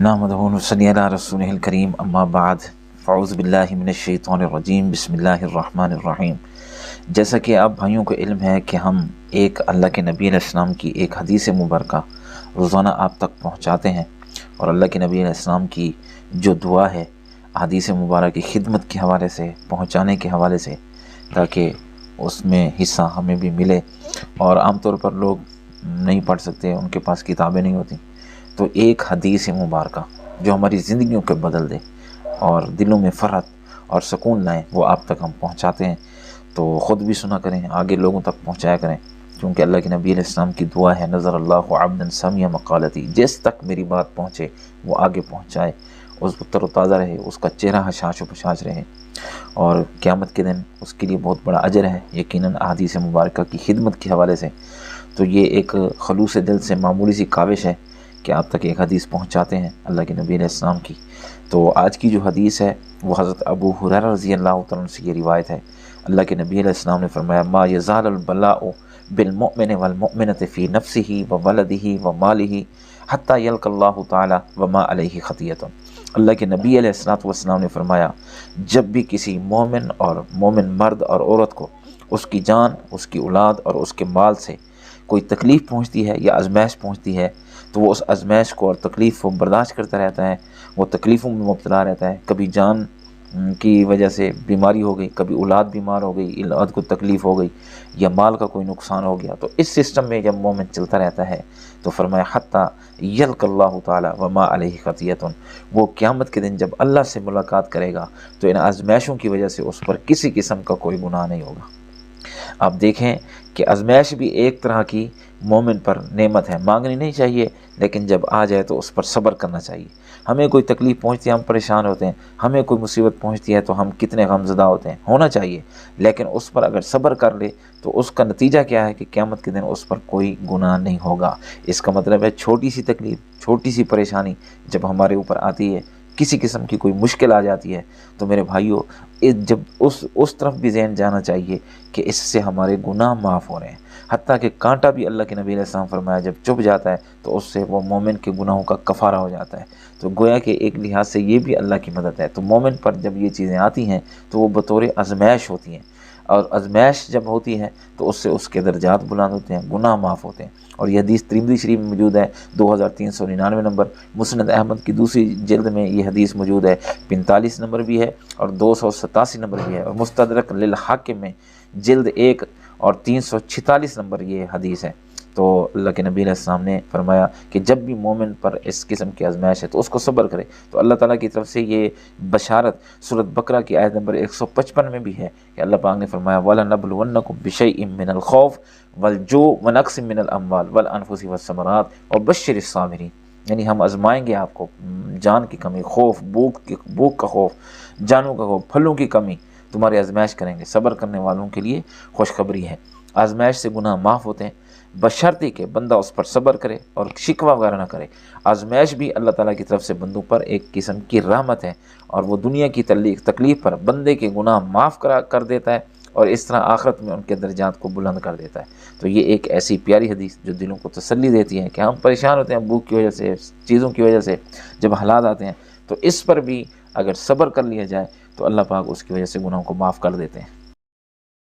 نحمدہ و نصلی علی رسولہ الکریم اما بعد فاعوذ باللہ من الشیطان الرجیم بسم اللہ الرحمن الرحیم۔ جیسا کہ آپ بھائیوں کو علم ہے کہ ہم ایک اللہ کے نبی علیہ السلام کی ایک حدیث مبارکہ روزانہ آپ تک پہنچاتے ہیں، اور اللہ کے نبی علیہ السلام کی جو دعا ہے حدیث مبارک کی خدمت کے حوالے سے، پہنچانے کے حوالے سے، تاکہ اس میں حصہ ہمیں بھی ملے۔ اور عام طور پر لوگ نہیں پڑھ سکتے، ان کے پاس کتابیں نہیں ہوتی، تو ایک حدیث مبارکہ جو ہماری زندگیوں کو بدل دے اور دلوں میں فرحت اور سکون لائیں، وہ آپ تک ہم پہنچاتے ہیں۔ تو خود بھی سنا کریں، آگے لوگوں تک پہنچایا کریں، کیونکہ اللہ کے نبی علیہ السلام کی دعا ہے نظر اللہ عبدا سمع مقالتی، جس تک میری بات پہنچے وہ آگے پہنچائے، اس کو تر و تازہ رہے، اس کا چہرہ حشاش و پشاش رہے، اور قیامت کے دن اس کے لیے بہت بڑا اجر ہے یقیناً احادیث مبارکہ کی خدمت کے حوالے سے۔ تو یہ ایک خلوص دل سے معمولی سی کاوش ہے کہ آپ تک ایک حدیث پہنچاتے ہیں اللہ کے نبی علیہ السلام کی۔ تو آج کی جو حدیث ہے وہ حضرت ابو ہریرہ رضی اللہ تعالیٰ عنہ سے یہ روایت ہے۔ اللہ کے نبی علیہ السلام نے فرمایا ما یزال البلاء بالمؤمن والمؤمنۃ فی نفسہ وولدہ ومالہ حتی یلقی اللہ تعالی وما علیہ خطیۃ۔ اللہ کے نبی علیہ السلام نے فرمایا جب بھی کسی مومن اور مومن مرد اور عورت کو اس کی جان، اس کی اولاد اور اس کے مال سے کوئی تکلیف پہنچتی ہے یا آزمائش پہنچتی ہے، تو وہ اس آزمائش کو اور تکلیف کو برداشت کرتا رہتا ہے، وہ تکلیفوں میں مبتلا رہتا ہے۔ کبھی جان کی وجہ سے بیماری ہو گئی، کبھی اولاد بیمار ہو گئی، اولاد کو تکلیف ہو گئی، یا مال کا کوئی نقصان ہو گیا، تو اس سسٹم میں جب مومن چلتا رہتا ہے تو فرمایا حتی یلقی اللہ تعالی وما علیہ خطیۃ، وہ قیامت کے دن جب اللہ سے ملاقات کرے گا تو ان آزمائشوں کی وجہ سے اس پر کسی قسم کا کوئی گناہ نہیں ہوگا۔ آپ دیکھیں کہ آزمائش بھی ایک طرح کی مومن پر نعمت ہے، مانگنی نہیں چاہیے، لیکن جب آ جائے تو اس پر صبر کرنا چاہیے۔ ہمیں کوئی تکلیف پہنچتی ہے ہم پریشان ہوتے ہیں، ہمیں کوئی مصیبت پہنچتی ہے تو ہم کتنے غمزدہ ہوتے ہیں، ہونا چاہیے، لیکن اس پر اگر صبر کر لے تو اس کا نتیجہ کیا ہے کہ قیامت کے دن اس پر کوئی گناہ نہیں ہوگا۔ اس کا مطلب ہے چھوٹی سی تکلیف، چھوٹی سی پریشانی جب ہمارے اوپر آتی ہے، کسی قسم کی کوئی مشکل آ جاتی ہے، تو میرے بھائیوں جب اس طرف بھی ذہن جانا چاہیے کہ اس سے ہمارے گناہ معاف ہو رہے ہیں، حتیٰ کہ کانٹا بھی اللہ کے نبی علیہ السلام فرمایا جب چبھ جاتا ہے تو اس سے وہ مومن کے گناہوں کا کفارہ ہو جاتا ہے۔ تو گویا کہ ایک لحاظ سے یہ بھی اللہ کی مدد ہے۔ تو مومن پر جب یہ چیزیں آتی ہیں تو وہ بطور آزمائش ہوتی ہیں، اور آزمائش جب ہوتی ہے تو اس سے اس کے درجات بلند ہوتے ہیں، گناہ معاف ہوتے ہیں۔ اور یہ حدیث ترمذی شریف میں موجود ہے 2399 نمبر، مسند احمد کی دوسری جلد میں یہ حدیث موجود ہے، 45 نمبر بھی ہے اور 287 نمبر بھی ہے، اور مستدرک للحاکم میں جلد 1 اور 346 نمبر یہ حدیث ہے۔ تو اللہ کے نبی علیہ السلام نے فرمایا کہ جب بھی مومن پر اس قسم کی آزمائش ہے تو اس کو صبر کرے، تو اللہ تعالیٰ کی طرف سے یہ بشارت سورۃ بقرہ کی آیت نمبر 155 میں بھی ہے کہ اللہ پاک نے فرمایا وَلَنَبْلُوَنَّكُمْ بِشَيْءٍ مِّنَ الْخَوْفِ وَالْجُوعِ وَنَقْصٍ مِّنَ الْأَمْوَالِ وَالْأَنفُسِ وَالثَّمَرَاتِ وَبَشِّرِ الصَّابِرِينَ، یعنی ہم آزمائیں گے آپ کو، جان کی کمی، خوف، بھوک کا خوف، جانوں کا خوف، پھلوں کی کمی، تمہاری آزمائش کریں گے۔ صبر کرنے والوں کے لیے خوشخبری ہے، آزمائش سے گناہ معاف ہوتے ہیں بشرطے کہ بندہ اس پر صبر کرے اور شکوہ وغیرہ نہ کرے۔ آزمائش بھی اللہ تعالیٰ کی طرف سے بندوں پر ایک قسم کی رحمت ہے، اور وہ دنیا کی تکلیف پر بندے کے گناہ معاف کر دیتا ہے، اور اس طرح آخرت میں ان کے درجات کو بلند کر دیتا ہے۔ تو یہ ایک ایسی پیاری حدیث جو دلوں کو تسلی دیتی ہے کہ ہم پریشان ہوتے ہیں بھوک کی وجہ سے، چیزوں کی وجہ سے، جب حالات آتے ہیں تو اس پر بھی اگر صبر کر لیا جائے تو اللہ پاک اس کی وجہ سے گناہوں کو معاف کر دیتے ہیں۔